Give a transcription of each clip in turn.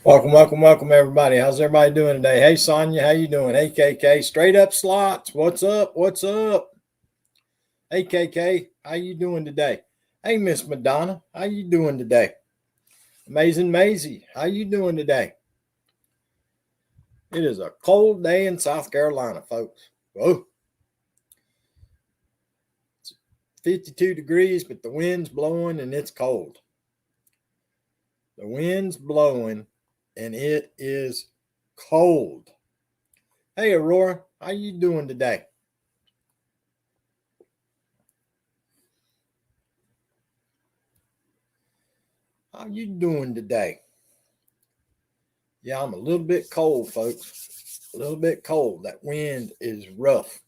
Welcome, everybody. How's everybody doing today? Hey, Sonia, how you doing? Hey, KK, straight up slots. What's up? What's up? Hey, KK, how you doing today? Hey, Miss Madonna, how you doing today? Amazing Maisie, how you doing today? It is a cold day in South Carolina, folks. Whoa, it's 52 degrees, but the wind's blowing and it's cold. The wind's blowing and it is cold. Hey, Aurora, how you doing today? How you doing today? Yeah, I'm a little bit cold, folks. A little bit cold. That wind is rough.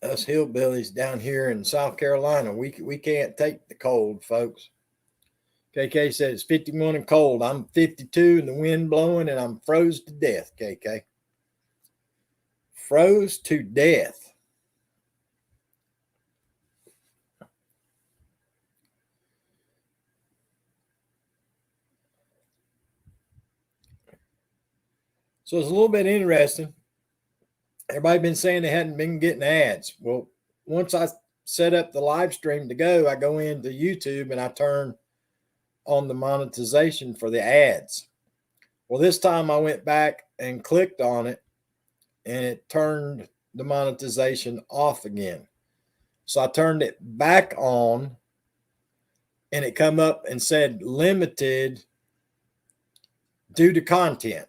Us hillbillies down here in South Carolina, we can't take the cold, folks. KK said it's 51 and cold. I'm 52 and the wind blowing and I'm froze to death, KK. Froze to death. So it's a little bit interesting. Everybody been saying they hadn't been getting ads. Well, once I set up the live stream to go, I go into YouTube and I turn on the monetization for the ads. Well, this time I went back and clicked on it and it turned the monetization off again. So I turned it back on and it come up and said limited due to content.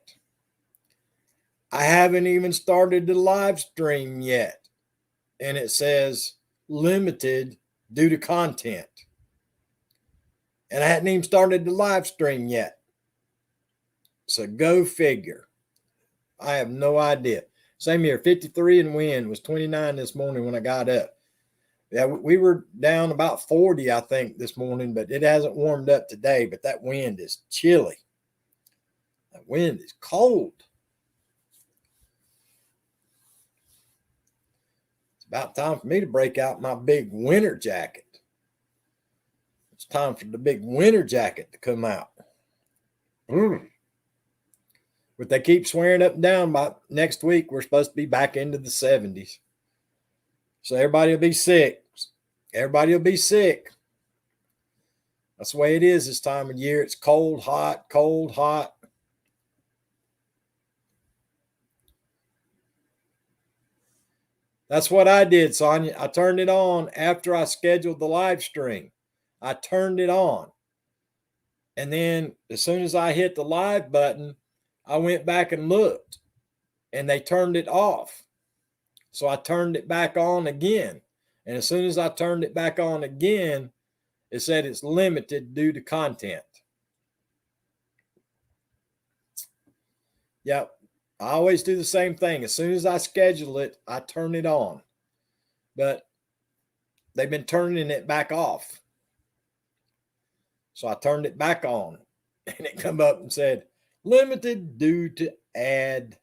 I haven't even started the live stream yet. And it says limited due to content. And I hadn't even started the live stream yet. So go figure. I have no idea. Same here, 53 and wind was 29 this morning when I got up. Yeah, we were down about 40, I think, this morning, but it hasn't warmed up today. But that wind is chilly. That wind is cold. It's about time for me to break out my big winter jacket. It's time for the big winter jacket to come out. But they keep swearing up and down about next week, we're supposed to be back into the 70s. So everybody will be sick. Everybody will be sick. That's the way it is this time of year. It's cold, hot, cold, hot. That's what I did, Sonia. I turned it on after I scheduled the live stream. I turned it on. And then as soon as I hit the live button, I went back and looked and they turned it off. So I turned it back on again. And as soon as I turned it back on again, it said it's limited due to content. Yep. I always do the same thing. As soon as I schedule it, I turn it on. But they've been turning it back off. So I turned it back on and it come up and said limited due to ad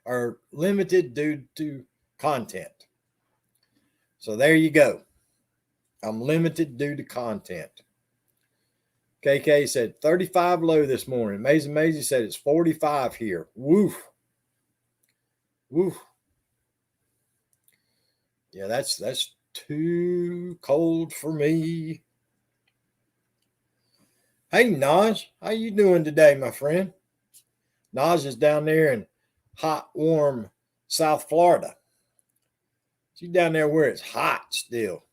or limited due to content. So there you go. I'm limited due to content. KK said 35 low this morning. Maisie said it's 45 here. Woof. Woof. Yeah, that's too cold for me. Hey, Naj, how you doing today, my friend? Naj is down there in hot, warm South Florida. She's down there where it's hot still.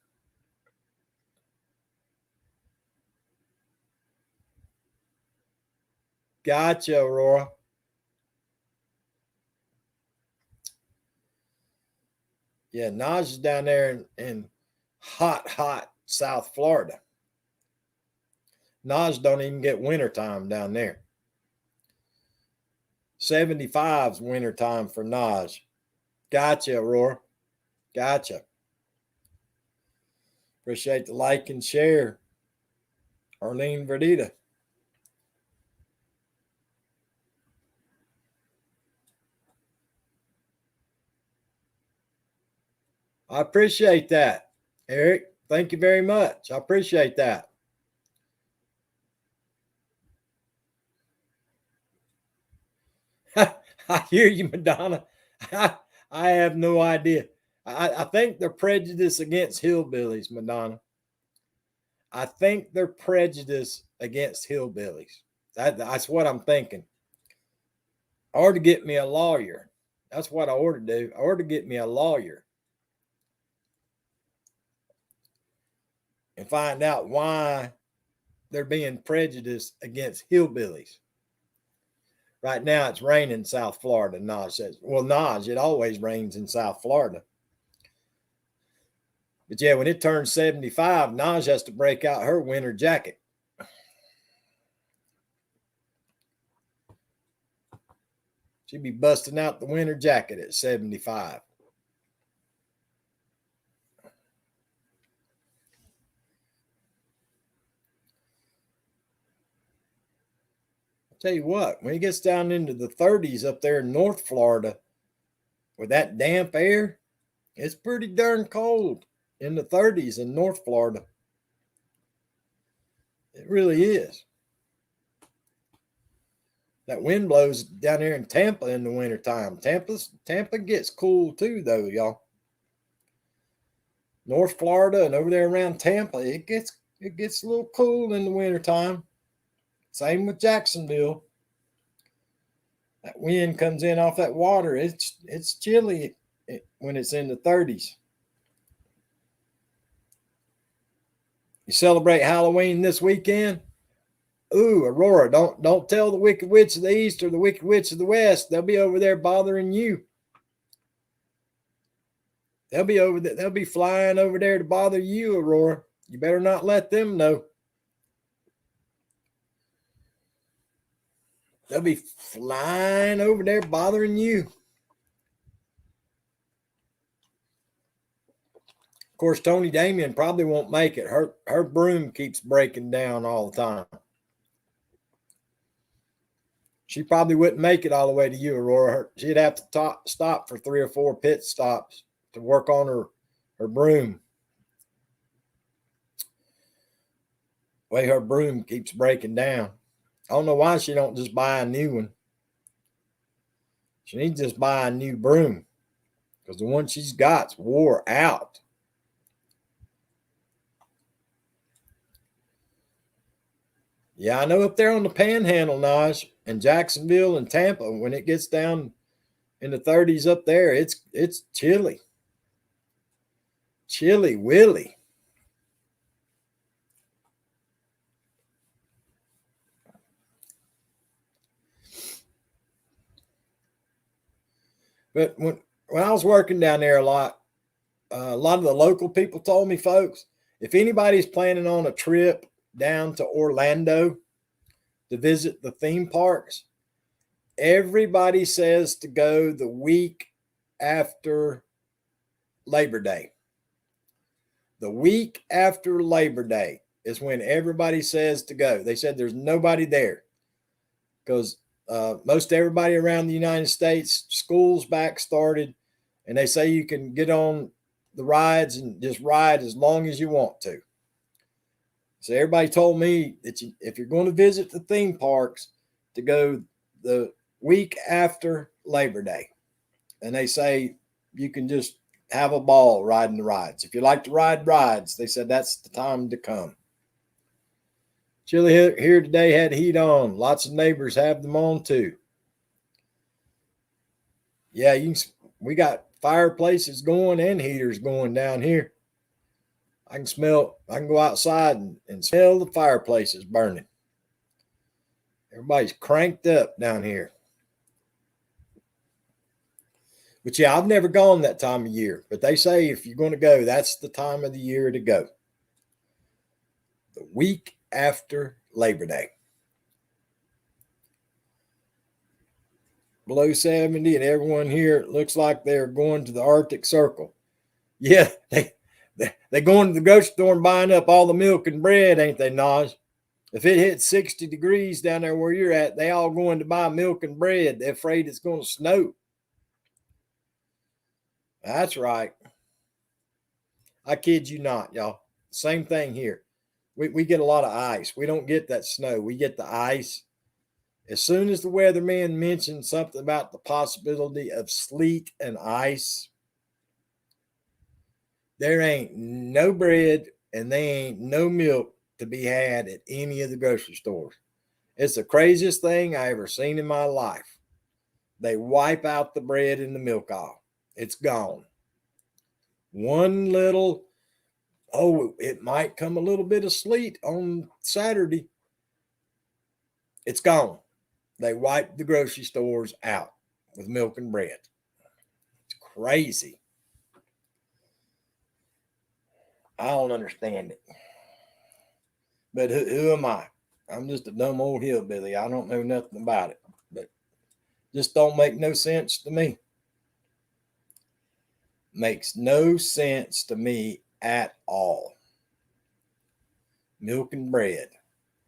Gotcha, Aurora. Yeah, Naj is down there in hot South Florida. Naj don't even get wintertime down there. 75's wintertime for Naj. Gotcha, Aurora. Gotcha. Appreciate the like and share. Arlene Verdita. I appreciate that, Eric. Thank you very much. I appreciate that. I hear you, Madonna. I have no idea. I think they're prejudiced against hillbillies, Madonna. I think they're prejudiced against hillbillies. That's what I'm thinking. I ought to get me a lawyer. That's what I ought to do. I ought to get me a lawyer and find out why they're being prejudiced against hillbillies. Right now, it's raining in South Florida, Naj says. Well, Naj, it always rains in South Florida. But yeah, when it turns 75, Naj has to break out her winter jacket. She'd be busting out the winter jacket at 75. Tell you what, when it gets down into the 30s up there in North Florida with that damp air, it's pretty darn cold in the 30s in North Florida. It really is. That wind blows down there in Tampa in the wintertime. Tampa gets cool too, though, y'all. North Florida and over there around Tampa, it gets a little cool in the wintertime. Same with Jacksonville. That wind comes in off that water. It's chilly when it's in the 30s. You celebrate Halloween this weekend? Ooh, Aurora, don't tell the Wicked Witch of the East or the Wicked Witch of the West. They'll be over there bothering you. They'll be flying over there to bother you, Aurora. You better not let them know. They'll be flying over there bothering you. Of course, Tony Damien probably won't make it. Her broom keeps breaking down all the time. She probably wouldn't make it all the way to you, Aurora. She'd have to stop for 3 or 4 pit stops to work on her broom. The way her broom keeps breaking down. I don't know why she don't just buy a new one. She needs to just buy a new broom because the one she's got's wore out. Yeah, I know up there on the Panhandle, Naj, and Jacksonville and Tampa, when it gets down in the 30s up there, it's chilly. Chilly Willy. But when I was working down there a lot of the local people told me, folks, if anybody's planning on a trip down to Orlando to visit the theme parks, everybody says to go the week after Labor Day. The week after Labor Day is when everybody says to go. They said there's nobody there because most everybody around the United States, school's back started, and they say you can get on the rides and just ride as long as you want to. So everybody told me that if you're going to visit the theme parks, to go the week after Labor Day. And they say you can just have a ball riding the rides. If you like to ride rides, they said that's the time to come. Chilly here today had heat on. Lots of neighbors have them on too. Yeah, we got fireplaces going and heaters going down here. I can go outside and smell the fireplaces burning. Everybody's cranked up down here. But yeah, I've never gone that time of year. But they say if you're going to go, that's the time of the year to go. The week after Labor Day. Below 70, and everyone here looks like they're going to the Arctic Circle. Yeah, they're going to the grocery store and buying up all the milk and bread, ain't they, Naj? If it hits 60 degrees down there where you're at, they all going to buy milk and bread. They're afraid it's going to snow. That's right. I kid you not, y'all. Same thing here. We get a lot of ice. We don't get that snow. We get the ice. As soon as the weatherman mentioned something about the possibility of sleet and ice, there ain't no bread and there ain't no milk to be had at any of the grocery stores. It's the craziest thing I ever seen in my life. They wipe out the bread and the milk aisle. It's gone. One little, it might come a little bit of sleet on Saturday. It's gone. They wipe the grocery stores out with milk and bread. It's crazy. I don't understand it. But who am I? I'm just a dumb old hillbilly. I don't know nothing about it. But just don't make no sense to me. Makes no sense to me at all. Milk and bread.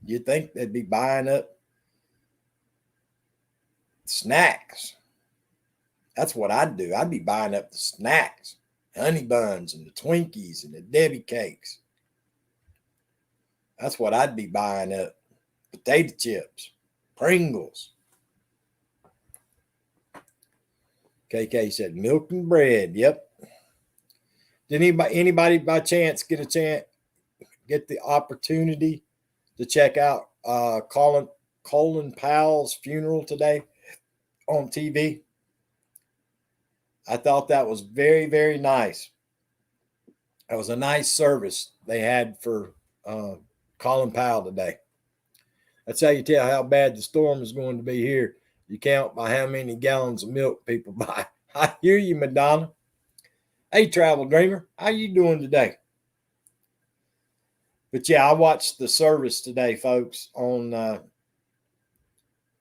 You'd think they'd be buying up snacks. That's what I'd do. I'd be buying up the snacks. Honey buns and the Twinkies and the Debbie cakes. That's what I'd be buying up. Potato chips, Pringles. KK said milk and bread. Yep. Did anybody by chance get the opportunity to check out Colin Powell's funeral today on TV? I thought that was very, very nice. That was a nice service they had for Colin Powell today. That's how you tell how bad the storm is going to be here. You count by how many gallons of milk people buy. I hear you, Madonna. Hey, Travel Dreamer, how you doing today? But yeah, I watched the service today, folks, on I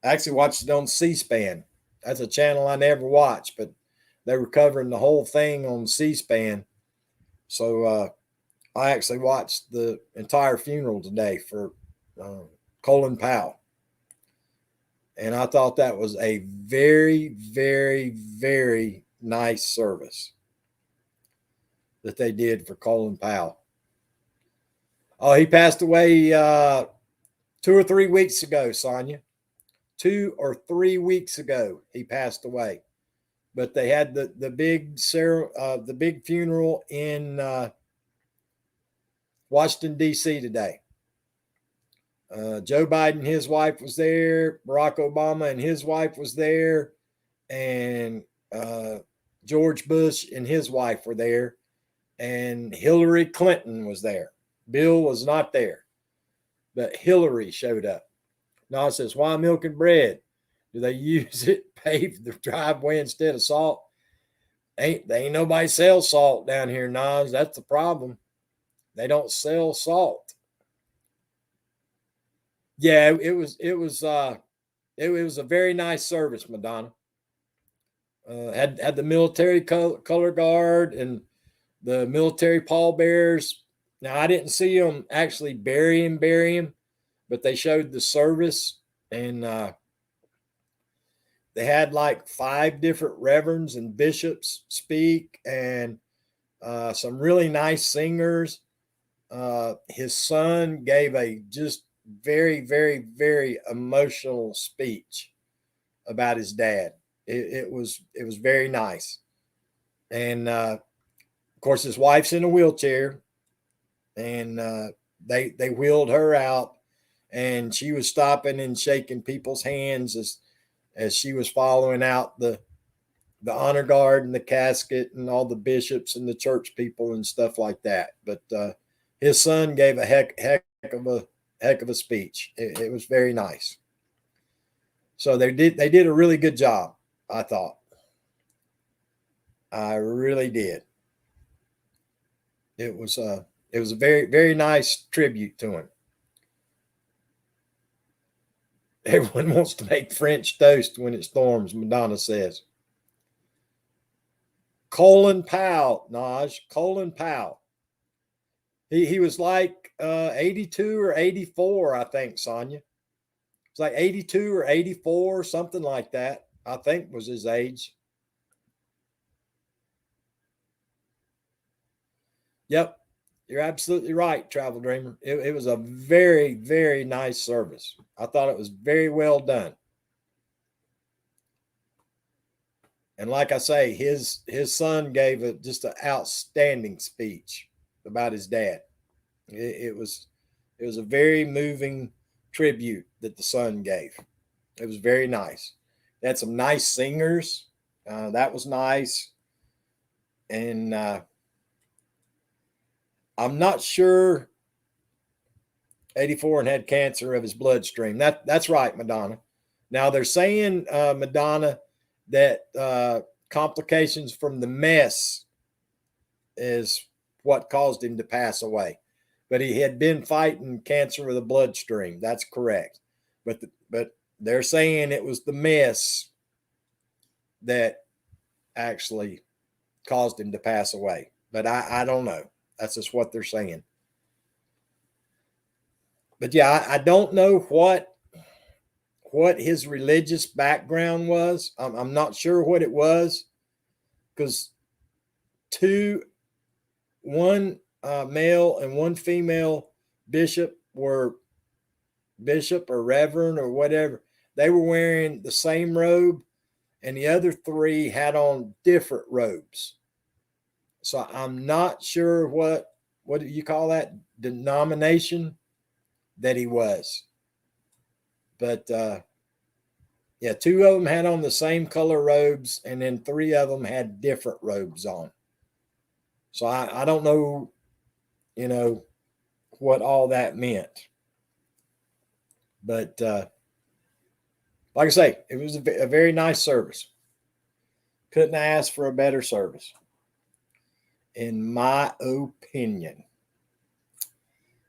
actually watched it on C-SPAN. That's a channel I never watch, but they were covering the whole thing on C-SPAN. So I actually watched the entire funeral today for Colin Powell. And I thought that was a very, very, very nice service that they did for Colin Powell. Oh, he passed away 2 or 3 weeks ago, Sonia. 2 or 3 weeks ago, he passed away. But they had the big funeral in Washington, D.C. today. Joe Biden, his wife was there. Barack Obama and his wife was there. And George Bush and his wife were there. And Hillary Clinton was there. Bill was not there. But Hillary showed up. Now it says, why milk and bread? Do they use it, pave the driveway instead of salt? They ain't nobody sell salt down here, Nas. That's the problem. They don't sell salt. Yeah, it was a very nice service, Madonna. Had the military color guard and the military pallbearers. Now I didn't see them actually bury him, but they showed the service, and they had like 5 different reverends and bishops speak, and some really nice singers. His son gave a just very, very, very emotional speech about his dad. It was very nice. And of course, his wife's in a wheelchair, and they wheeled her out, and she was stopping and shaking people's hands as she was following out the honor guard and the casket and all the bishops and the church people and stuff like that. But his son gave a heck of a speech. It was very nice. So they did a really good job, I thought. I really did. It was a very, very nice tribute to him. Everyone wants to make French toast when it storms, Madonna says. Colin Powell, Naj. Colin Powell. He was like 82 or 84, I think, Sonia. It's like 82 or 84, something like that, I think was his age. Yep. You're absolutely right, Travel Dreamer. It was a very, very nice service. I thought it was very well done. And like I say, his son gave just an outstanding speech about his dad. It was a very moving tribute that the son gave. It was very nice. They had some nice singers. That was nice. And I'm not sure 84 and had cancer of his bloodstream. That's right, Madonna. Now they're saying, Madonna, that complications from the mess is what caused him to pass away. But he had been fighting cancer of the bloodstream. That's correct. But they're saying it was the mess that actually caused him to pass away. But I don't know. That's just what they're saying. But yeah, I don't know what his religious background was. I'm not sure what it was, because one male and one female bishop or reverend or whatever. They were wearing the same robe, and the other three had on different robes. So I'm not sure what do you call that denomination that he was. But yeah, two of them had on the same color robes, and then three of them had different robes on. So I don't know, what all that meant. But like I say, it was a very nice service. Couldn't ask for a better service, in my opinion.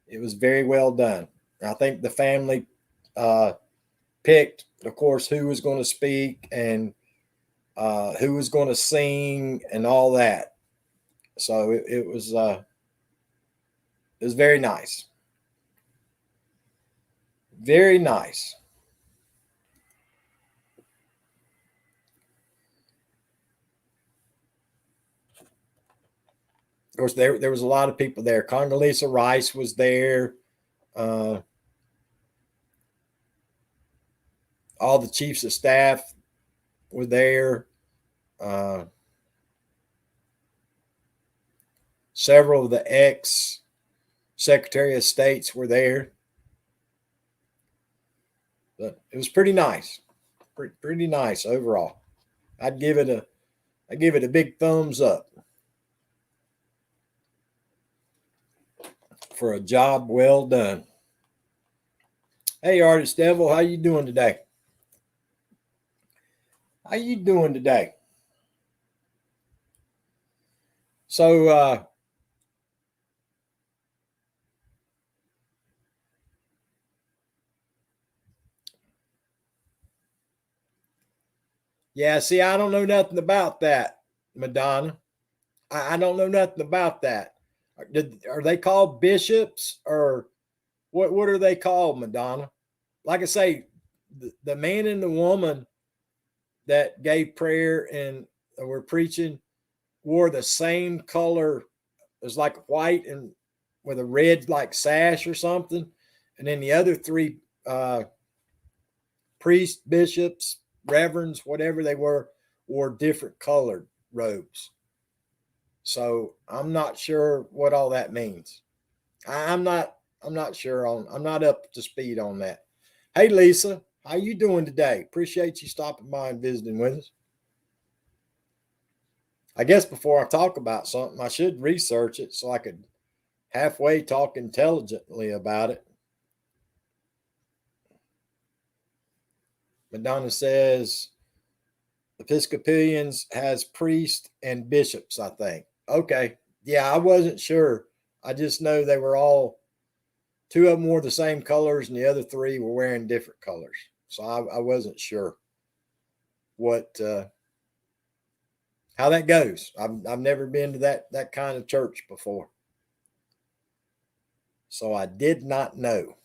It was very well done. I think the family picked, of course, who was going to speak and who was going to sing and all that. So it was very nice. Very nice. Of course, there was a lot of people there. Condoleezza Rice was there. All the chiefs of staff were there. Several of the ex-Secretary of States were there. But it was pretty nice. Pretty nice overall. I'd give it a big thumbs up for a job well done. Hey, Artist Devil, how you doing today? How you doing today? So yeah, see, I don't know nothing about that, Madonna. I don't know nothing about that. Are they called bishops, or what are they called, Madonna? Like I say, the man and the woman that gave prayer and were preaching wore the same color. It was like white and with a red like sash or something. And then the other three priests, bishops, reverends, whatever they were, wore different colored robes. So I'm not sure what all that means. I'm not sure I'm not up to speed on that. Hey Lisa, how you doing today? Appreciate you stopping by and visiting with us. I guess before I talk about something, I should research it so I could halfway talk intelligently about it. Madonna says Episcopalians has priests and bishops, I think. Okay. Yeah, I wasn't sure. I just know they were all, two of them wore the same colors and the other three were wearing different colors. So I wasn't sure what how that goes. I've never been to that kind of church before. So I did not know.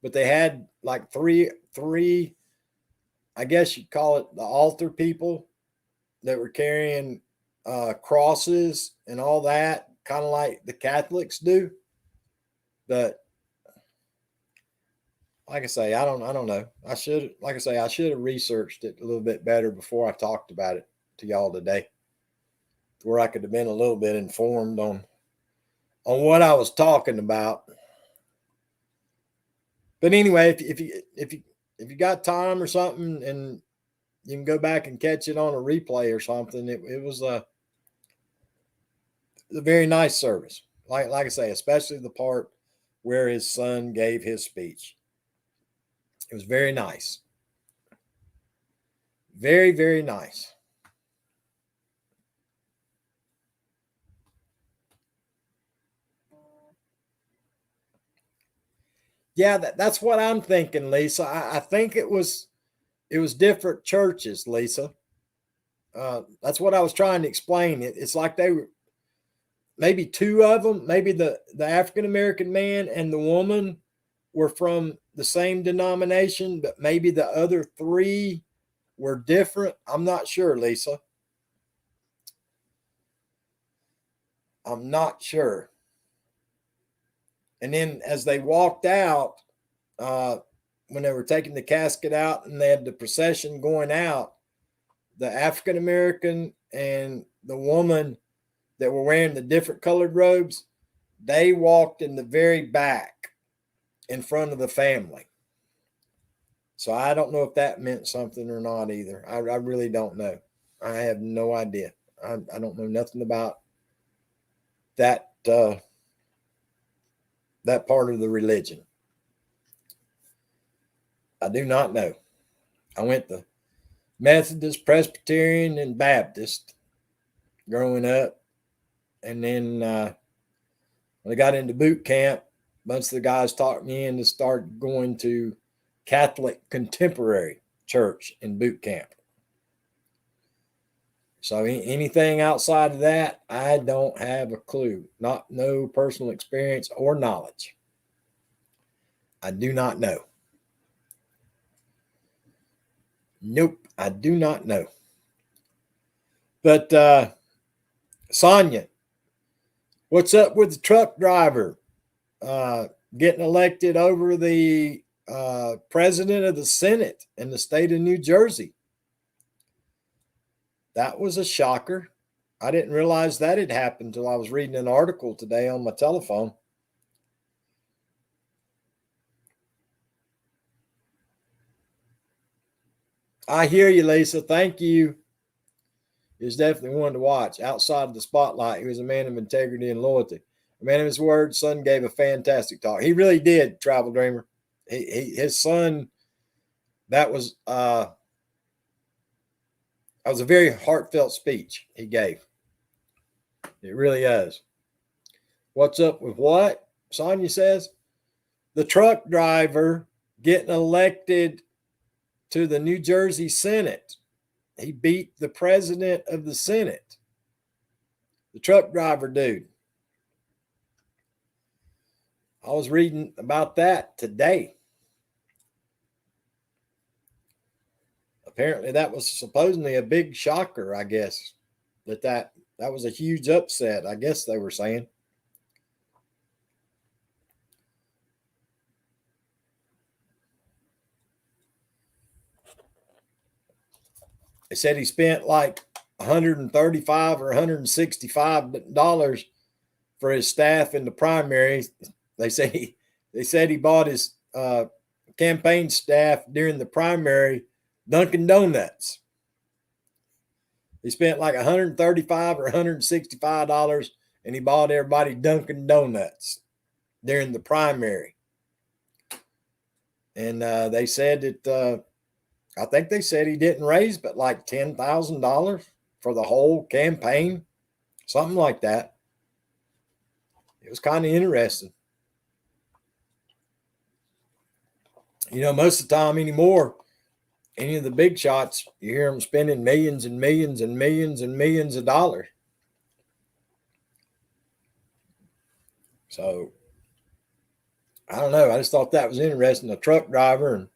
But they had like three I guess you'd call it the altar people that were carrying crosses and all that, kind of like the Catholics do. But like I say, I don't know. I should have researched it a little bit better before I talked about it to y'all today, where I could have been a little bit informed on what I was talking about. But anyway, if you got time or something, and you can go back and catch it on a replay or something, it was a very nice service. Like I say, especially the part where his son gave his speech. It was very nice. Very, very nice. Yeah, that's what I'm thinking, Lisa. I think it was different churches, Lisa. That's what I was trying to explain. It's like they were maybe two of them, maybe the African American man and the woman were from the same denomination, but maybe the other three were different. I'm not sure, Lisa. I'm not sure. And then as they walked out, when they were taking the casket out and they had the procession going out, the African American and the woman that were wearing the different colored robes, they walked in the very back in front of the family. So I don't know if that meant something or not either. I really don't know. I have no idea. I don't know nothing about that that part of the religion. I do not know. I went to Methodist, Presbyterian, and Baptist growing up. And then when I got into boot camp, a bunch of the guys talked me in to start going to Catholic Contemporary Church in boot camp. So anything outside of that, I don't have a clue. No personal experience or knowledge. I do not know. Nope, I do not know. But Sonia, what's up with the truck driver getting elected over the president of the Senate in the state of New Jersey? That was a shocker. I didn't realize that had happened until I was reading an article today on my telephone. I hear you, Lisa. Thank you. He was definitely one to watch. Outside of the spotlight, he was a man of integrity and loyalty. A man of his word. Son gave a fantastic talk. He really did, Travel Dreamer. His son, that was a very heartfelt speech he gave. It really is. What's up with what? Sonia says the truck driver getting elected to the New Jersey Senate. He beat the president of the Senate, the truck driver dude. I was reading about that today. Apparently, that was supposedly a big shocker, I guess. That was a huge upset, I guess they were saying. They said he spent like $135 or $165 for his staff in the primary. They said he bought his campaign staff during the primary Dunkin' Donuts. He spent like $135 or $165, and he bought everybody Dunkin' Donuts during the primary. And they said that I think they said he didn't raise but like $10,000 for the whole campaign, something like that. It was kind of interesting. You know, most of the time anymore, any of the big shots, you hear them spending millions and millions and millions and millions of dollars. So I don't know. I just thought that was interesting. A truck driver, and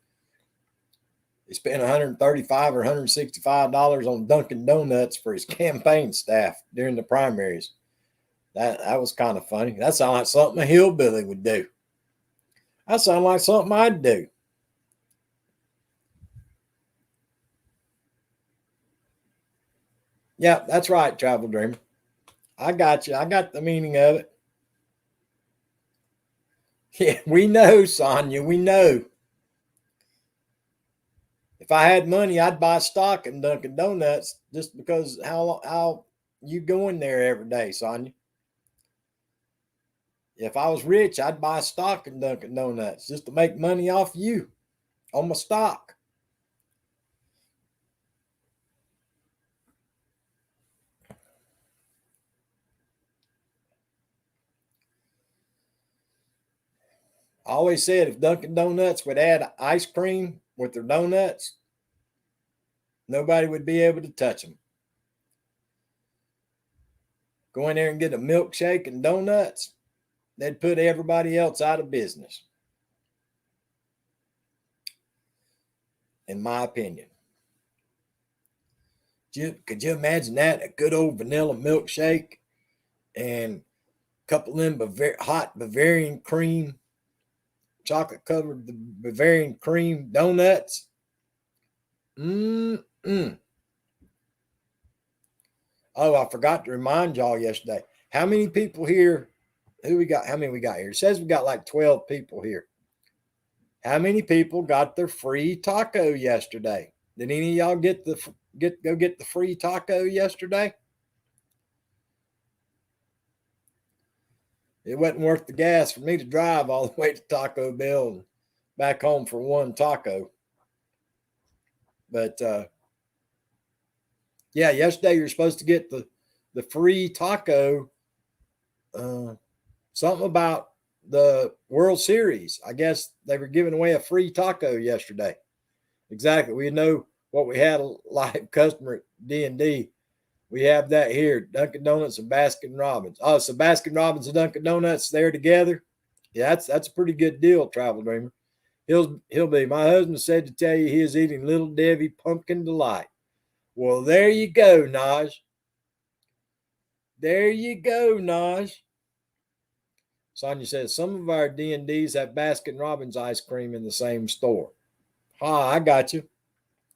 He spent $135 or $165 on Dunkin' Donuts for his campaign staff during the primaries. That was kind of funny. That sounded like something a hillbilly would do. That sounded like something I'd do. Yeah, that's right, Travel Dreamer. I got you. I got the meaning of it. Yeah, we know, Sonia. We know. If I had money, I'd buy stock in Dunkin' Donuts just because how you go in there every day, Sonia. If I was rich, I'd buy stock in Dunkin' Donuts just to make money off you on my stock. I always said if Dunkin' Donuts would add ice cream with their donuts, nobody would be able to touch them. Go in there and get a milkshake and donuts, they'd put everybody else out of business, in my opinion. Could you imagine that? A good old vanilla milkshake and a couple of them hot Bavarian cream, chocolate covered Bavarian cream donuts. Mm-mm. Oh, I forgot to remind y'all yesterday. How many people here? Who we got? How many we got here? It says we got like 12 people here. How many people got their free taco yesterday? Did any of y'all get the free taco yesterday? It wasn't worth the gas for me to drive all the way to Taco Bell and back home for one taco. But yeah, yesterday you're supposed to get the free taco. Something about the World Series. I guess they were giving away a free taco yesterday. Exactly. We know what we had a live customer at D&D. We have that here, Dunkin' Donuts and Baskin Robbins. Oh, so Baskin Robbins and Dunkin' Donuts there together. Yeah, that's a pretty good deal, Travel Dreamer. He'll be. My husband said to tell you he is eating Little Debbie Pumpkin Delight. Well, there you go, Naj. There you go, Naj. Sonia says some of our D&Ds have Baskin Robbins ice cream in the same store. Ah, I got you.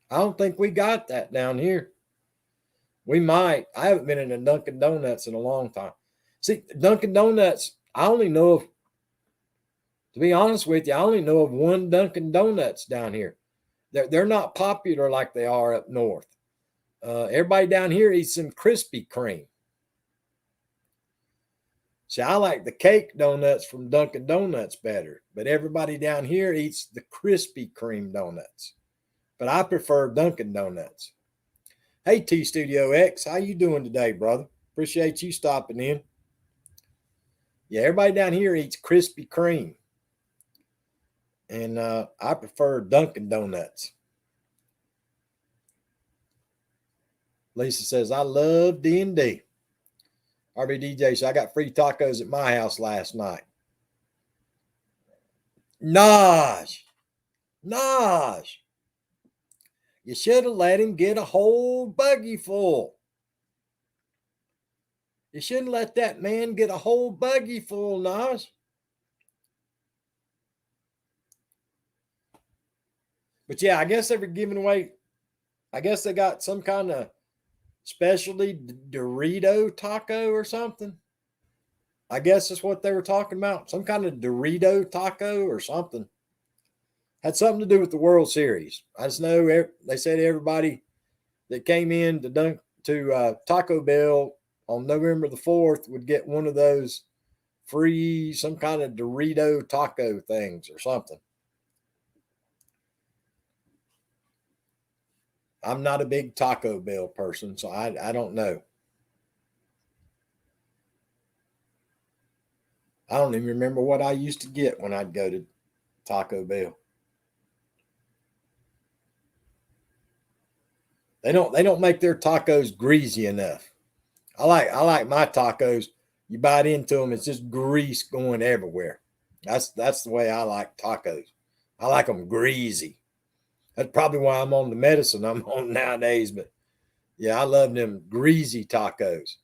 I don't think we got that down here. We might. I haven't been in a Dunkin' Donuts in a long time. See, Dunkin' Donuts, I only know of, to be honest with you, I only know of one Dunkin' Donuts down here. They're not popular like they are up north. Everybody down here eats some Krispy Kreme. See, I like the cake donuts from Dunkin' Donuts better, but everybody down here eats the Krispy Kreme donuts. But I prefer Dunkin' Donuts. Hey, T Studio X, how you doing today, brother? Appreciate you stopping in. Yeah, everybody down here eats Krispy Kreme, and I prefer Dunkin' Donuts. Lisa says, I love D&D. RBDJ, so I got free tacos at my house last night. Naj, you should have let him get a whole buggy full. You shouldn't let that man get a whole buggy full, Naj. But yeah, I guess they were giving away, I guess they got some kind of specialty Dorito taco or something. I guess that's what they were talking about. Some kind of Dorito taco or something. Had something to do with the World Series. I just know they said everybody that came in to Taco Bell on November the 4th would get one of those free, some kind of Dorito taco things or something. I'm not a big Taco Bell person, so I don't know. I don't even remember what I used to get when I'd go to Taco Bell. They don't make their tacos greasy enough. I like my tacos. You bite into them, it's just grease going everywhere. That's the way I like tacos. I like them greasy. That's probably why I'm on the medicine I'm on nowadays. But yeah, I love them greasy tacos.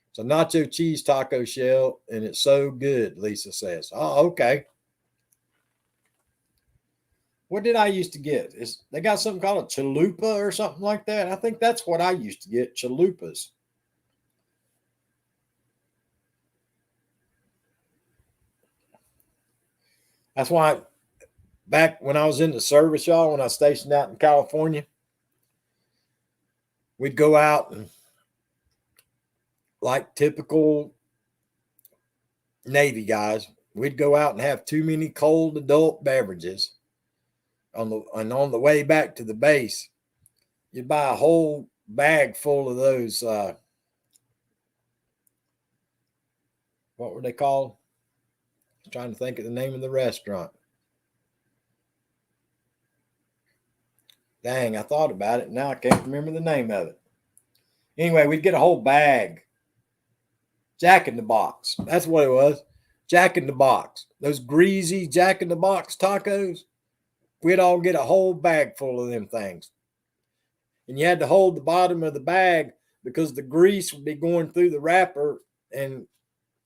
It's a nacho cheese taco shell, and it's so good, Lisa says. Oh, okay. What did I used to get? They got something called a chalupa or something like that? I think that's what I used to get, chalupas. That's why back when I was in the service, y'all, when I was stationed out in California, we'd go out and, like typical Navy guys, we'd go out and have too many cold adult beverages. On the way back to the base, you'd buy a whole bag full of those. What were they called? I was trying to think of the name of the restaurant. Dang, I thought about it. Now I can't remember the name of it. Anyway, we'd get a whole bag. Jack in the Box. That's what it was. Jack in the Box. Those greasy Jack in the Box tacos. We'd all get a whole bag full of them things. And you had to hold the bottom of the bag because the grease would be going through the wrapper and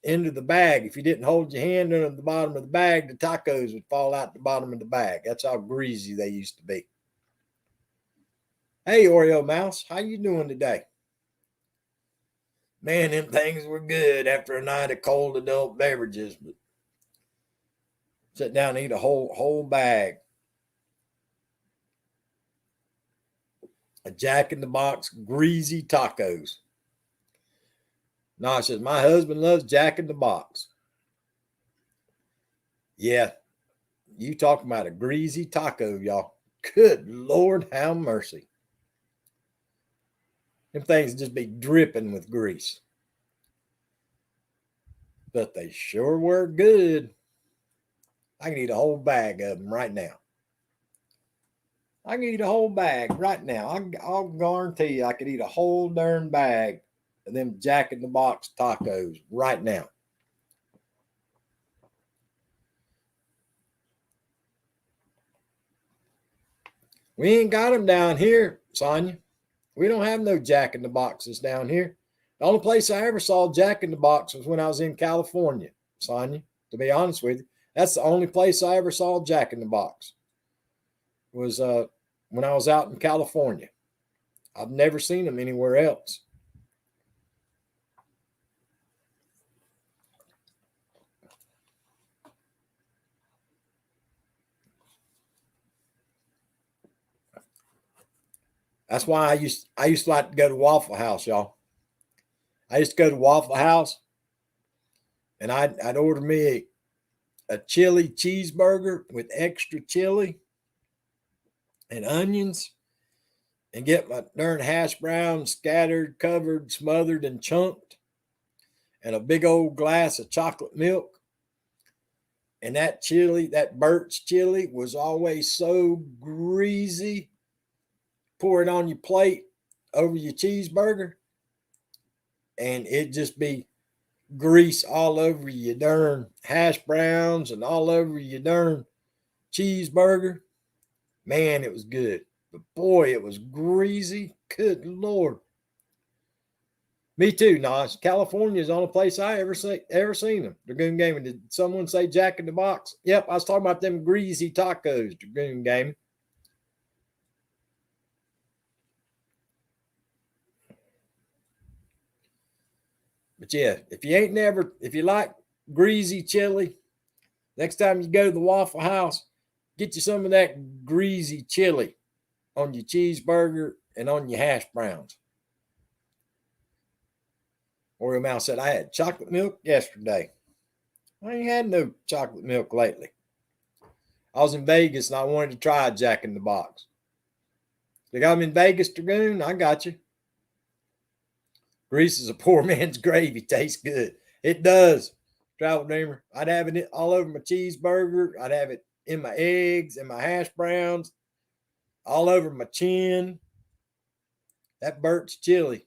into the bag. If you didn't hold your hand under the bottom of the bag, the tacos would fall out the bottom of the bag. That's how greasy they used to be. Hey, Oreo Mouse, how you doing today? Man, them things were good after a night of cold adult beverages. But sit down and eat a whole bag. A Jack in the Box greasy tacos. No, says my husband loves Jack in the Box. Yeah, you talking about a greasy taco, y'all. Good Lord, have mercy. Them things just be dripping with grease. But they sure were good. I can eat a whole bag of them right now. I can eat a whole bag right now. I'll guarantee you I could eat a whole darn bag of them Jack in the Box tacos right now. We ain't got them down here, Sonia. We don't have no Jack in the Boxes down here. The only place I ever saw Jack in the Box was when I was in California, Sonia. To be honest with you, that's the only place I ever saw Jack in the Box. Was when I was out in California. I've never seen them anywhere else. That's why I used to like to go to Waffle House, y'all. I used to go to Waffle House, and I'd order me a chili cheeseburger with extra chili and onions, and get my darn hash browns scattered, covered, smothered, and chunked, and a big old glass of chocolate milk. And that chili, that Burt's chili, was always so greasy. Pour it on your plate over your cheeseburger, and it just be grease all over your darn hash browns and all over your darn cheeseburger. Man, it was good. But boy, it was greasy. Good Lord. Me too, Nosh. California is the only place I ever seen them. Dragoon Gaming. Did someone say Jack in the Box? Yep, I was talking about them greasy tacos, Dragoon Gaming. But yeah, if you like greasy chili, next time you go to the Waffle House, get you some of that greasy chili on your cheeseburger and on your hash browns. Oreo Mouse said, I had chocolate milk yesterday. I ain't had no chocolate milk lately. I was in Vegas and I wanted to try a Jack in the Box. They got them in Vegas, Dragoon? I got you. Grease is a poor man's gravy. Tastes good. It does. Travel Dreamer. I'd have it all over my cheeseburger. I'd have it in my eggs and my hash browns, all over my chin. That Burt's chili.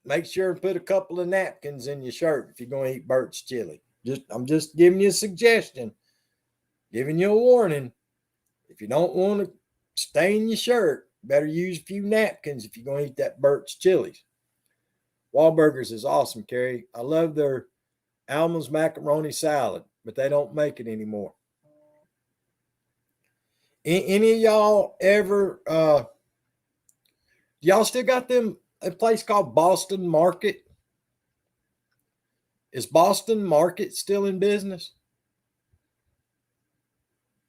Make sure and put a couple of napkins in your shirt if you're going to eat Burt's chili. I'm just giving you a suggestion, giving you a warning. If you don't want to stain your shirt. Better use a few napkins if you're going to eat that Burt's Chili's. Wahlburgers is awesome, Carrie. I love their Alma's macaroni salad, but they don't make it anymore. Any of y'all ever, y'all still got them, a place called Boston Market? Is Boston Market still in business?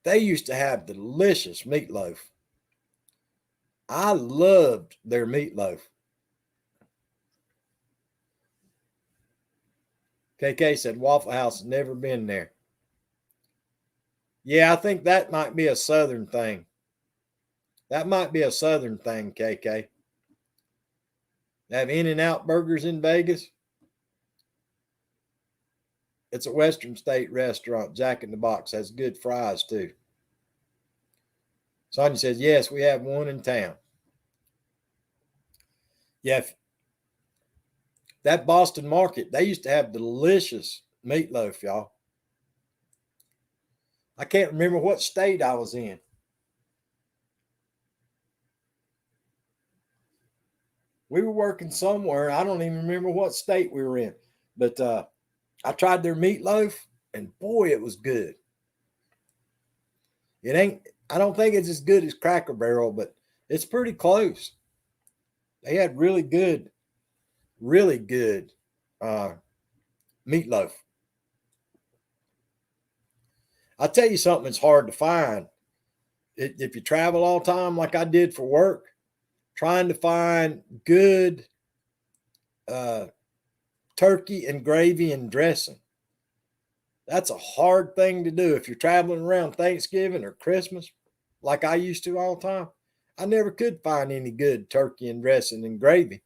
They used to have delicious meatloaf. I loved their meatloaf. KK said Waffle House has never been there. Yeah, I think that might be a Southern thing. That might be a Southern thing, KK. They have In-N-Out burgers in Vegas. It's a Western State restaurant. Jack in the Box has good fries too. Sonia says, yes, we have one in town. Yeah, that Boston Market, they used to have delicious meatloaf, y'all. I can't remember what state I was in. We were working somewhere. I don't even remember what state we were in. But I tried their meatloaf, and boy, it was good. It ain't, I don't think it's as good as Cracker Barrel, but it's pretty close. They had really good meatloaf. I'll tell you something that's hard to find. If you travel all the time like I did for work, trying to find good turkey and gravy and dressing. That's a hard thing to do if you're traveling around Thanksgiving or Christmas, like I used to all the time. I never could find any good turkey and dressing and gravy.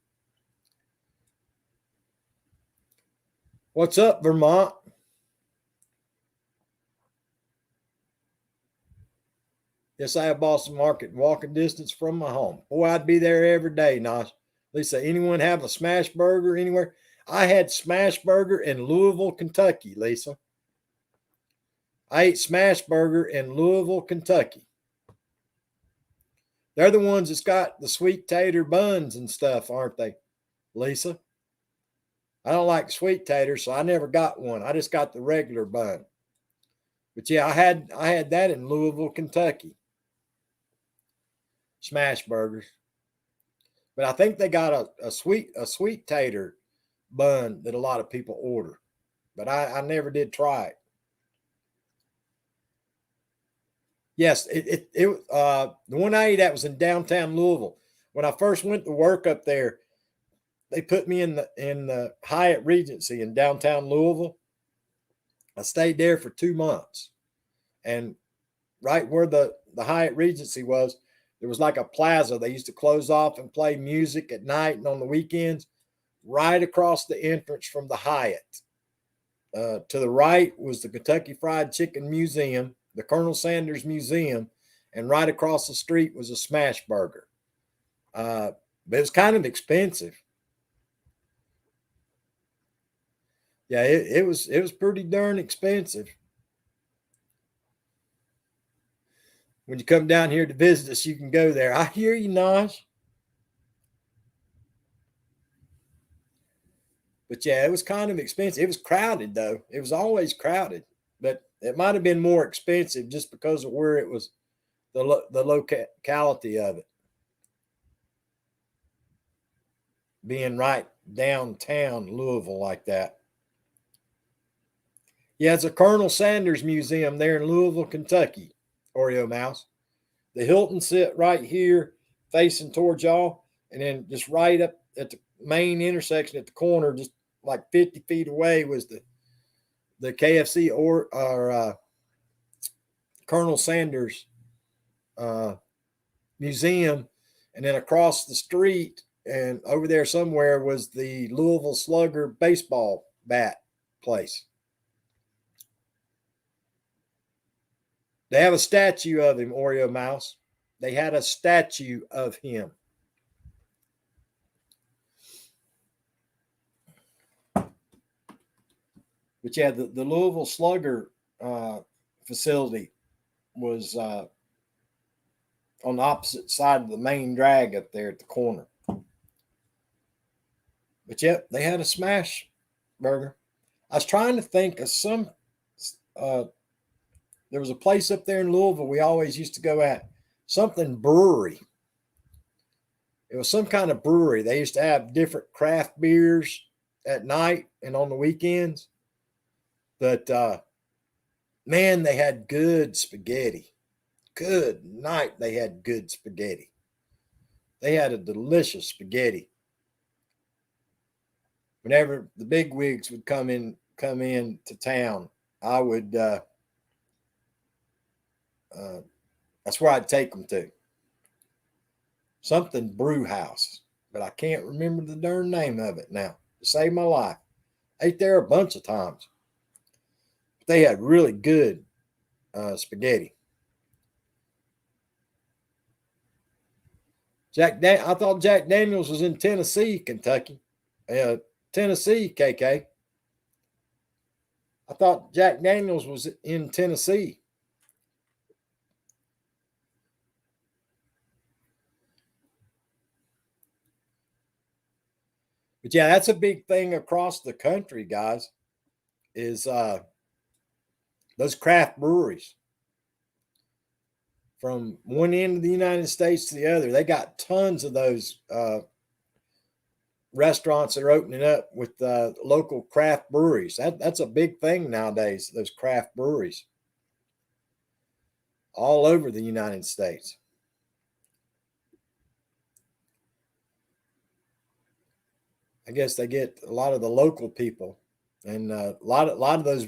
What's up, Vermont? Yes, I have Boston Market walking distance from my home. Boy, I'd be there every day, Nosh. Lisa, anyone have a smash burger anywhere? I had smash burger in Louisville, Kentucky, Lisa. I ate smash burger in Louisville, Kentucky. They're the ones that's got the sweet tater buns and stuff, aren't they, Lisa? I don't like sweet taters, so I never got one. I just got the regular bun. But yeah, I had that in Louisville, Kentucky. Smash burgers. But I think they got a sweet tater bun that a lot of people order. But I never did try it. Yes, the one I ate at was in downtown Louisville. When I first went to work up there, they put me in the Hyatt Regency in downtown Louisville. I stayed there for 2 months, and right where the Hyatt Regency was, there was like a plaza. They used to close off and play music at night and on the weekends. Right across the entrance from the Hyatt, to the right was the Kentucky Fried Chicken Museum, the Colonel Sanders Museum, and right across the street was a smash burger. But it was kind of expensive. Yeah, it was pretty darn expensive. When you come down here to visit us, you can go there. I hear you, Nosh. But yeah, it was kind of expensive. It was crowded though. It was always crowded, but it might have been more expensive just because of where it was, the locality of it, being right downtown Louisville like that. Yeah, it's a Colonel Sanders Museum there in Louisville, Kentucky, Oreo Mouse. The Hilton sit right here facing towards y'all, and then just right up at the main intersection at the corner, just like 50 feet away, was the KFC or Colonel Sanders Museum. And then across the street and over there somewhere was the Louisville Slugger baseball bat place. They have a statue of him, Oreo Mouse. They had a statue of him. But yeah, the Louisville Slugger facility was on the opposite side of the main drag up there at the corner. But yep, they had a smash burger. I was trying to think of some. There was a place up there in Louisville we always used to go at, something brewery. It was some kind of brewery. They used to have different craft beers at night and on the weekends. But man, they had good spaghetti. Good night, they had good spaghetti. They had a delicious spaghetti. Whenever the big wigs would come in to town, I would that's where I'd take them to. Something brew house, but I can't remember the darn name of it now to save my life. Ate there a bunch of times. But they had really good spaghetti. I thought Jack Daniels was in Tennessee, Kentucky. Tennessee, KK. I thought Jack Daniels was in Tennessee. But yeah, that's a big thing across the country, guys, is those craft breweries. From one end of the United States to the other, they got tons of those restaurants that are opening up with local craft breweries. That's a big thing nowadays, those craft breweries all over the United States. I guess they get a lot of the local people, and a lot of those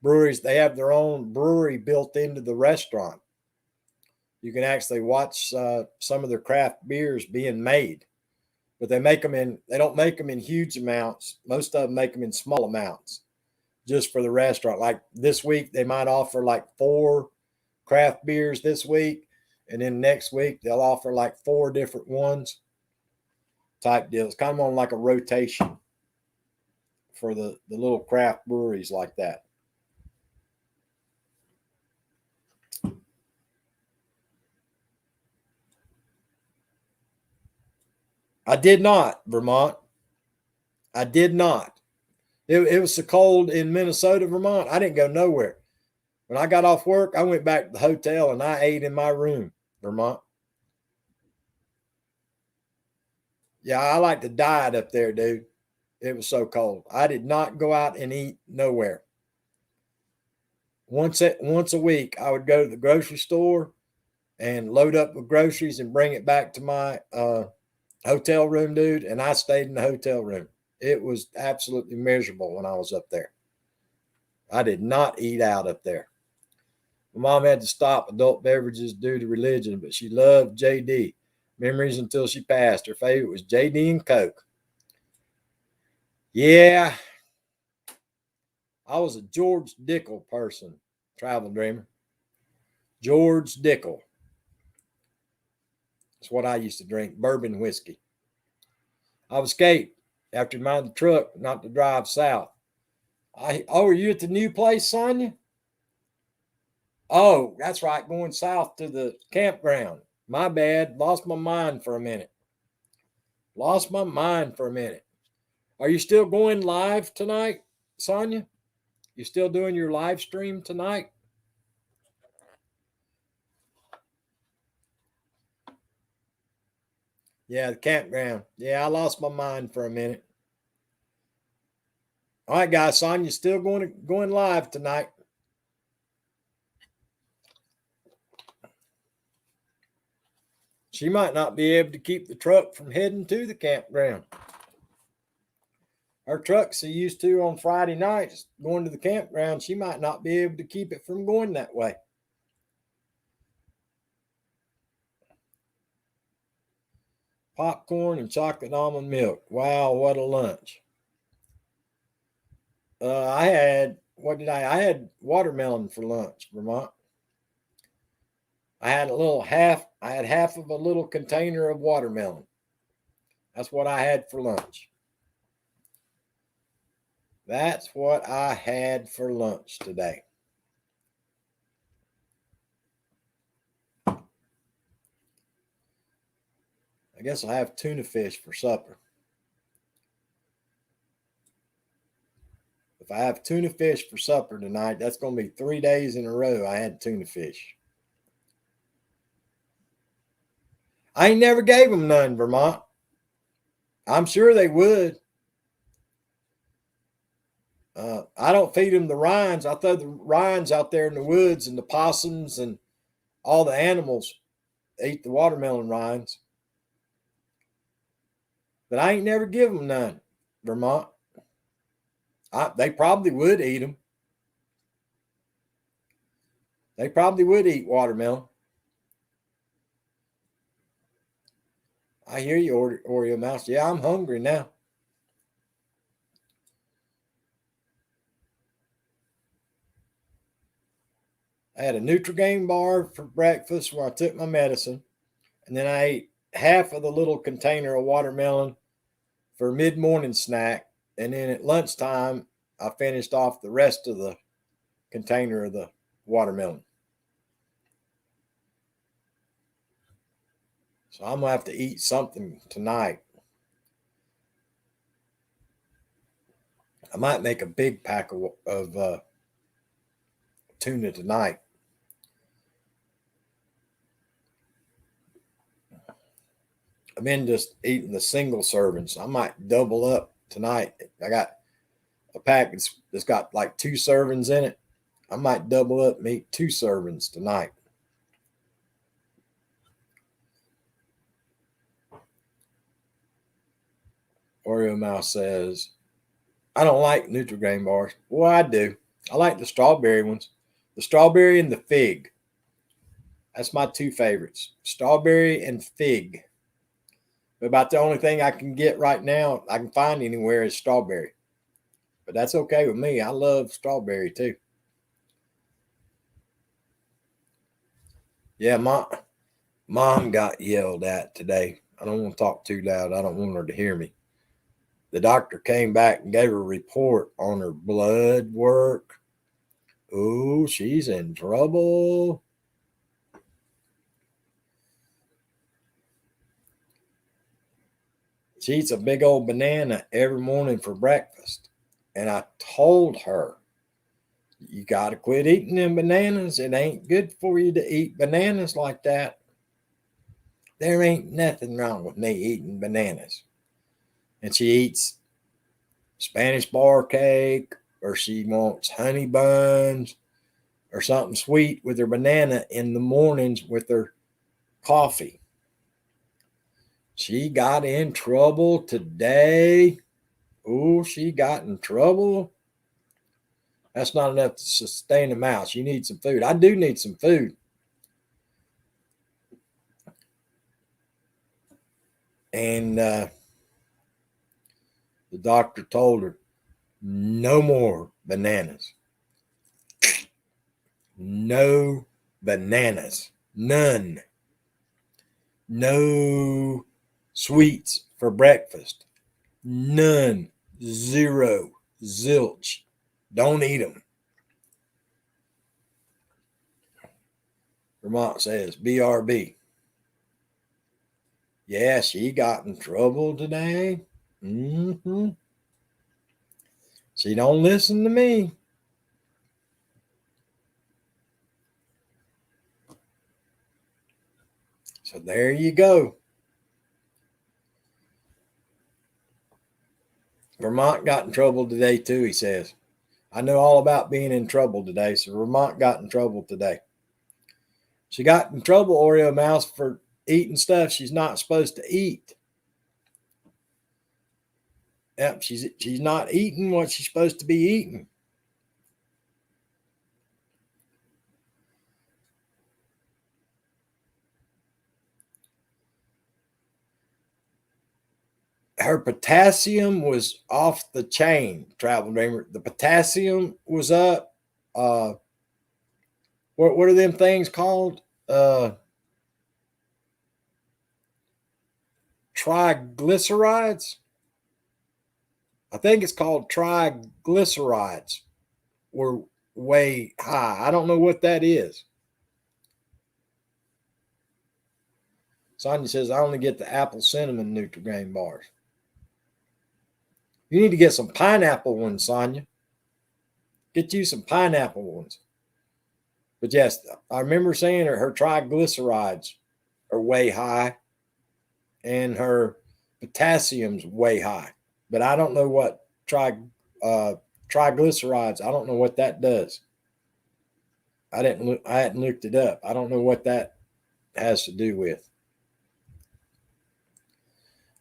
breweries, they have their own brewery built into the restaurant. You can actually watch some of their craft beers being made, but they don't make them in huge amounts. Most of them make them in small amounts just for the restaurant. Like this week, they might offer like 4 craft beers this week, and then next week they'll offer like 4 different ones type deal. It's kind of on like a rotation for the little craft breweries like that. I did not, Vermont. I did not. It was so cold in Minnesota, Vermont. I didn't go nowhere. When I got off work, I went back to the hotel and I ate in my room, Vermont. Yeah, I like to diet up there, dude. It was so cold. I did not go out and eat nowhere. Once a week, I would go to the grocery store and load up with groceries and bring it back to my hotel room, dude. And I stayed in the hotel room. It was absolutely miserable when I was up there. I did not eat out up there. My mom had to stop adult beverages due to religion, but she loved JD. Memories until she passed. Her favorite was JD and Coke. Yeah, I was a George Dickel person, travel dreamer. George Dickel. That's what I used to drink, bourbon whiskey. I was escaped after buying the truck not to drive south. Were you at the new place, Sonia? Oh, that's right, going south to the campground. My bad. Lost my mind for a minute. Are you still going live tonight, Sonia? You still doing your live stream tonight? Yeah, the campground. Yeah, I lost my mind for a minute. All right, guys, Sonia's still going live tonight. She might not be able to keep the truck from heading to the campground. Her truck's so used to on Friday nights going to the campground, she might not be able to keep it from going that way. Popcorn and chocolate almond milk. Wow, what a lunch. I had, I had watermelon for lunch, Vermont. I had half of a little container of watermelon. That's what I had for lunch. That's what I had for lunch today. I guess I'll have tuna fish for supper. If I have tuna fish for supper tonight, that's going to be 3 days in a row I had tuna fish. I ain't never gave them none, Vermont. I'm sure they would. I don't feed them the rinds. I throw the rinds out there in the woods, and the possums and all the animals eat the watermelon rinds. But I ain't never give them none, Vermont. They probably would eat them. They probably would eat watermelon. I hear you, Oreo Mouse. Yeah, I'm hungry now. I had a Nutrigrain bar for breakfast where I took my medicine, and then I ate half of the little container of watermelon for mid-morning snack, and then at lunchtime I finished off the rest of the container of the watermelon. So I'm gonna have to eat something tonight. I might make a big pack of tuna tonight. I've been just eating the single servings. I might double up tonight. I got a pack that's got like 2 servings in it. I might double up and eat 2 servings tonight. Oreo Mouse says, I don't like Nutrigrain bars. Well, I do. I like the strawberry ones. The strawberry and the fig. That's my 2 favorites. Strawberry and fig. But about the only thing I can get right now, I can find anywhere is strawberry. But that's okay with me. I love strawberry too. Yeah, mom got yelled at today. I don't want to talk too loud. I don't want her to hear me. The doctor came back and gave her a report on her blood work. Oh, she's in trouble. She eats a big old banana every morning for breakfast. And I told her, you got to quit eating them bananas. It ain't good for you to eat bananas like that. There ain't nothing wrong with me eating bananas. And she eats Spanish bar cake, or she wants honey buns or something sweet with her banana in the mornings with her coffee. She got in trouble today. Oh, she got in trouble. That's not enough to sustain a mouse. You need some food. I do need some food. And the doctor told her, no more bananas. No bananas. None. No sweets for breakfast. None. Zero. Zilch. Don't eat them. Vermont says, BRB. Yeah, she got in trouble today. Mm-hmm. She don't listen to me. So there you go. Vermont got in trouble today too, he says. I know all about being in trouble today. So Vermont got in trouble today. She got in trouble, Oreo Mouse, for eating stuff she's not supposed to eat. Yep, she's not eating what she's supposed to be eating. Her potassium was off the chain, Travel Dreamer. The potassium was up. What are them things called? Triglycerides. I think it's called triglycerides. Were way high. I don't know what that is. Sonia says, I only get the apple cinnamon Nutri-Grain bars. You need to get some pineapple ones, Sonia. Get you some pineapple ones. But yes, I remember saying her triglycerides are way high and her potassium's way high. But I don't know what triglycerides, I don't know what that does. I hadn't looked it up. I don't know what that has to do with.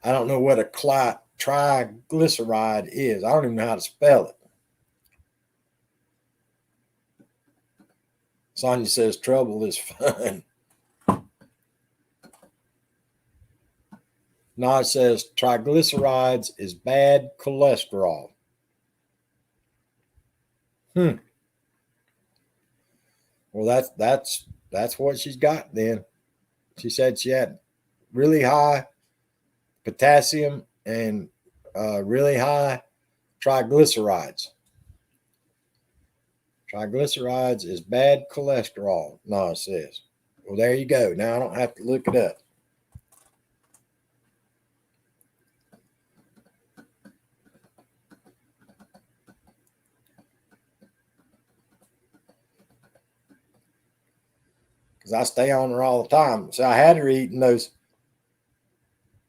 I don't know what a triglyceride is. I don't even know how to spell it. Sonia says trouble is fun. Naj says triglycerides is bad cholesterol. Well, that's what she's got then. She said she had really high potassium and really high triglycerides. Triglycerides is bad cholesterol, Naj says. Well, there you go. Now I don't have to look it up. Because I stay on her all the time. So I had her eating those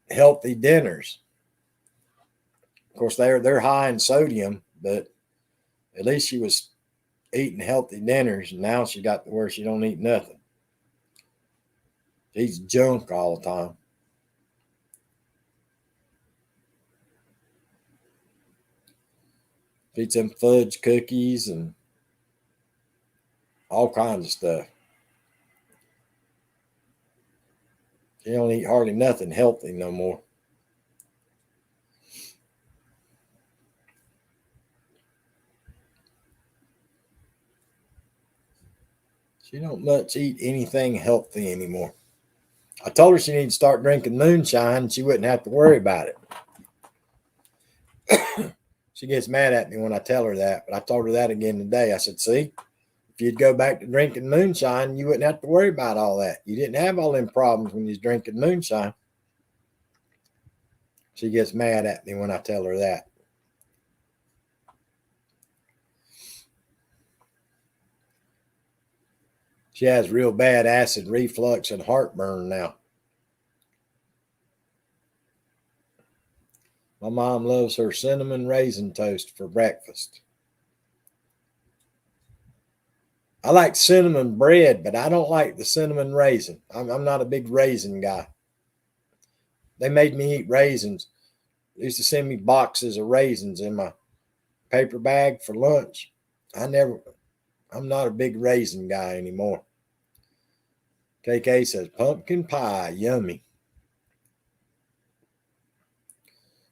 healthy dinners. Of course, they're high in sodium, but at least she was eating healthy dinners, and now she got to where she don't eat nothing. She eats junk all the time. She eats them fudge cookies and all kinds of stuff. She don't eat hardly nothing healthy no more. She don't much eat anything healthy anymore. I told her she needs to start drinking moonshine and she wouldn't have to worry about it. She gets mad at me when I tell her that, but I told her that again today. I said, see, if you'd go back to drinking moonshine, you wouldn't have to worry about all that. You didn't have all them problems when you was drinking moonshine. She gets mad at me when I tell her that. She has real bad acid reflux and heartburn now. My mom loves her cinnamon raisin toast for breakfast. I like cinnamon bread, but I don't like the cinnamon raisin. I'm not a big raisin guy. They made me eat raisins. They used to send me boxes of raisins in my paper bag for lunch. I'm not a big raisin guy anymore. KK says pumpkin pie, yummy.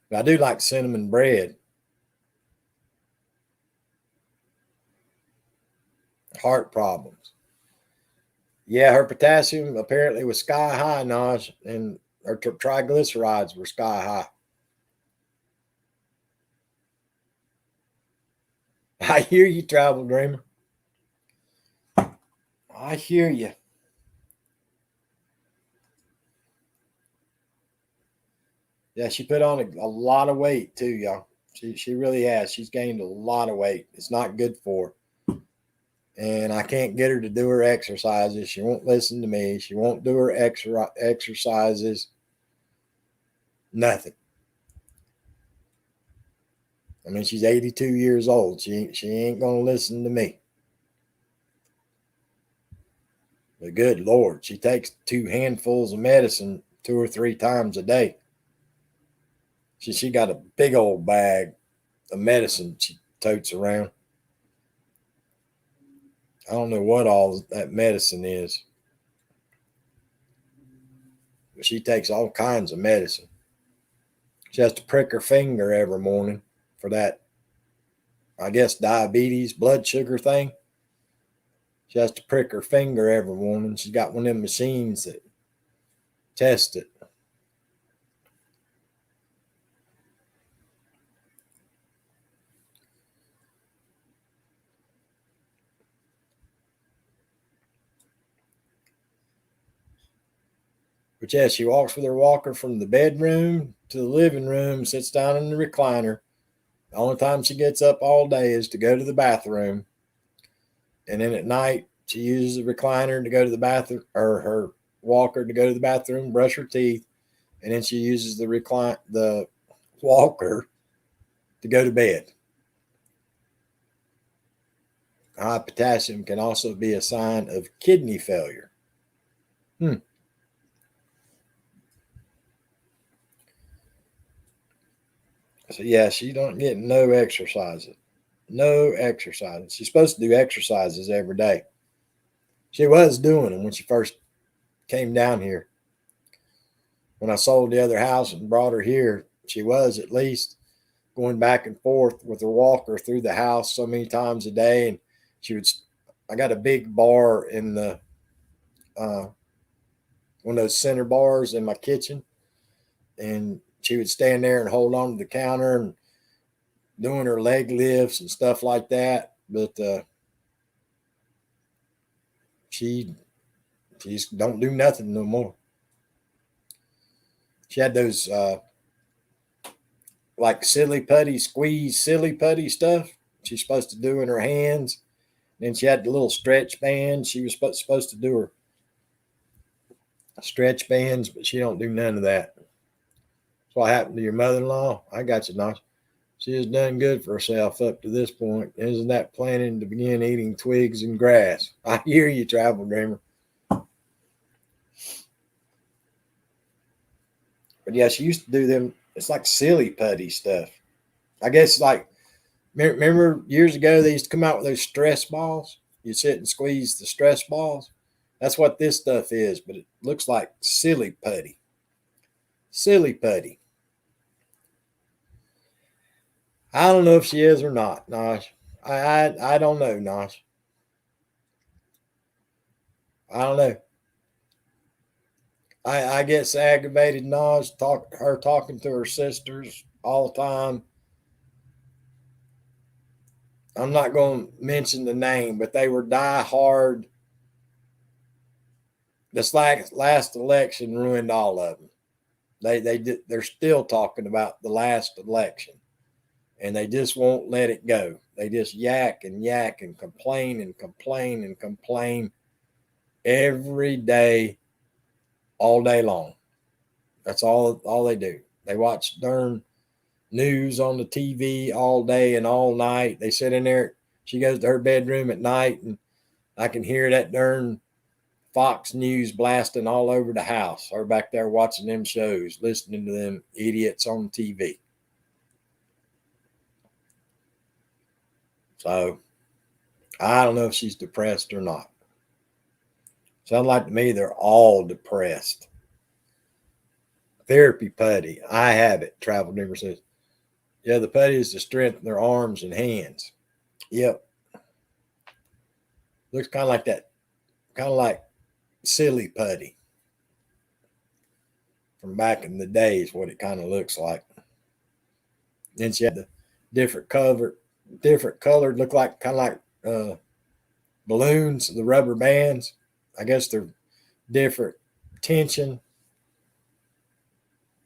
But I do like cinnamon bread. Heart problems. Yeah, her potassium apparently was sky high, Naj, and her triglycerides were sky high. I hear you, Travel Dreamer. I hear you. Yeah, she put on a lot of weight too, y'all. She really has. She's gained a lot of weight. It's not good for her. And I can't get her to do her exercises. She won't listen to me. She won't do her exercises. Nothing. I mean, she's 82 years old. She ain't gonna listen to me. But good Lord, she takes 2 handfuls of medicine 2 or 3 times a day. She got a big old bag of medicine she totes around. I don't know what all that medicine is, but she takes all kinds of medicine. She has to prick her finger every morning for that, I guess, diabetes, blood sugar thing. She has to prick her finger every morning. She's got one of them machines that test it. But yeah, she walks with her walker from the bedroom to the living room, sits down in the recliner. The only time she gets up all day is to go to the bathroom. And then at night, she uses the recliner to go to the bathroom, or her walker to go to the bathroom, brush her teeth, and then she uses the walker to go to bed. High potassium can also be a sign of kidney failure. So yeah, she don't get no exercises. No exercises. She's supposed to do exercises every day. She was doing them when she first came down here. When I sold the other house and brought her here, she was at least going back and forth with her walker through the house so many times a day. And she would, I got a big bar in the, one of those center bars in my kitchen. And she would stand there and hold on to the counter and doing her leg lifts and stuff like that. But she just don't do nothing no more. She had those like silly putty, squeeze silly putty stuff she's supposed to do in her hands. And then she had the little stretch bands. She was supposed to do her stretch bands, but she don't do none of that. That's what happened to your mother-in-law. I got you, Nosh. She has done good for herself up to this point. Isn't that planning to begin eating twigs and grass? I hear you, Travel Dreamer. But yeah, she used to do them. It's like silly putty stuff. I guess like, remember years ago, they used to come out with those stress balls. You sit and squeeze the stress balls. That's what this stuff is, but it looks like silly putty. Silly putty. I don't know if she is or not, Nosh. I don't know, Nosh. I don't know. I get so aggravated, Nosh, her talking to her sisters all the time. I'm not going to mention the name, but they were die hard. This last election ruined all of them. They're still talking about the last election, and they just won't let it go. They just yak and complain and complain and complain every day, all day long. That's all they do. They watch darn news on the TV all day and all night. They sit in there. She goes to her bedroom at night, and I can hear that darn Fox News blasting all over the house. Her back there watching them shows, listening to them idiots on TV. So I don't know if she's depressed or not. Sounds like to me they're all depressed. Therapy putty. I have it, Travel Dreamer says. Yeah, the putty is to strengthen their arms and hands. Yep. Looks kind of like that, kind of like silly putty from back in the days, what it kind of looks like. Then she had the different colored, look like kind of like balloons, the rubber bands. I guess they're different tension,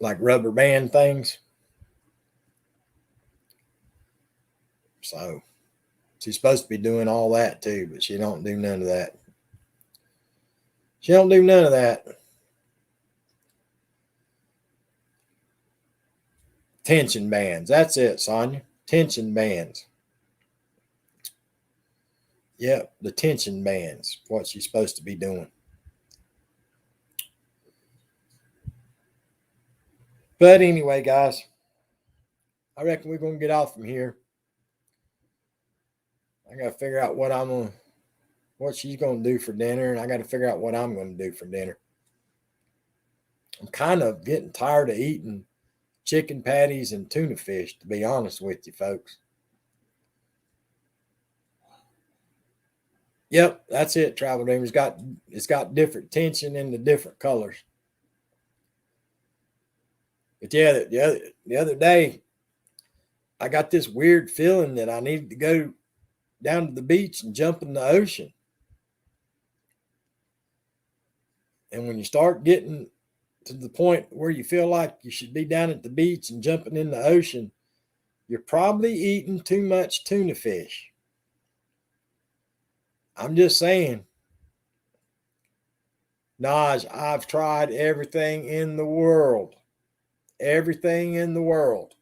like rubber band things. So she's supposed to be doing all that too, but she don't do none of that. She don't do none of that. Tension bands. That's it, Sonia. Tension bands. Yep, the tension bands. What she's supposed to be doing. But anyway, guys, I reckon we're gonna get off from here. I gotta figure out what she's gonna do for dinner, and I gotta figure out what I'm gonna do for dinner. I'm kind of getting tired of eating chicken patties and tuna fish, to be honest with you, folks. Yep, that's it, Travel Dream. It's got different tension in the different colors. But yeah, the other day, I got this weird feeling that I needed to go down to the beach and jump in the ocean. And when you start getting to the point where you feel like you should be down at the beach and jumping in the ocean, you're probably eating too much tuna fish. I'm just saying. Naj, I've tried everything in the world. Everything in the world.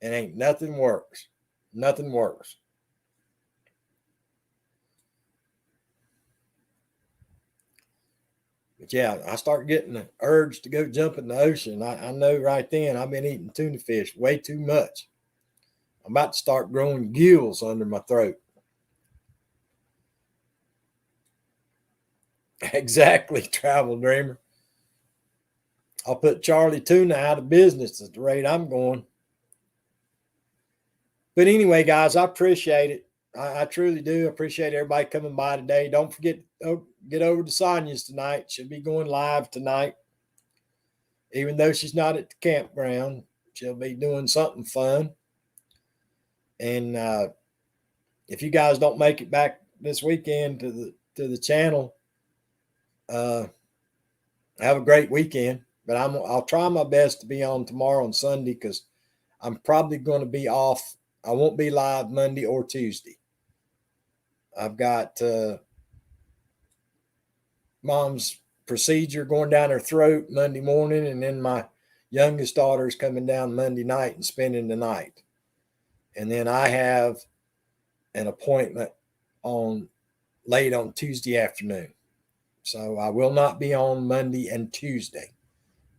And ain't nothing works. Nothing works. But yeah, I start getting the urge to go jump in the ocean. I know right then I've been eating tuna fish way too much. I'm about to start growing gills under my throat. Exactly, Travel Dreamer. I'll put Charlie Tuna out of business at the rate I'm going. But anyway, guys, I appreciate it. I truly do appreciate everybody coming by today. Don't forget, get over to Sonia's tonight. She'll be going live tonight. Even though she's not at the campground, she'll be doing something fun. And if you guys don't make it back this weekend to the channel, have a great weekend. But I'll try my best to be on tomorrow and Sunday because I'm probably going to be off. I won't be live Monday or Tuesday. I've got mom's procedure going down her throat Monday morning, and then my youngest daughter is coming down Monday night and spending the night. And then I have an appointment late on Tuesday afternoon. So I will not be on Monday and Tuesday.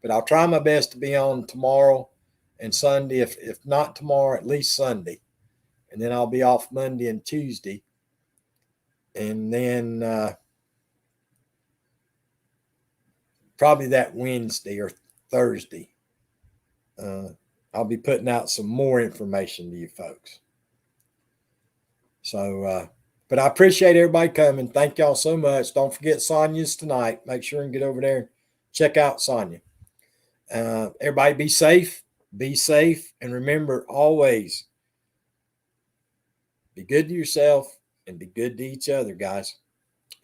But I'll try my best to be on tomorrow and Sunday. If not tomorrow, at least Sunday. And then I'll be off Monday and Tuesday. And then probably that Wednesday or Thursday, I'll be putting out some more information to you folks. So, but I appreciate everybody coming. Thank y'all so much. Don't forget Sonia's tonight. Make sure and get over there and check out Sonia. Everybody be safe. Be safe. And remember, always be good to yourself and be good to each other, guys.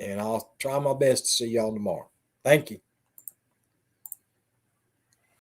And I'll try my best to see y'all tomorrow. Thank you.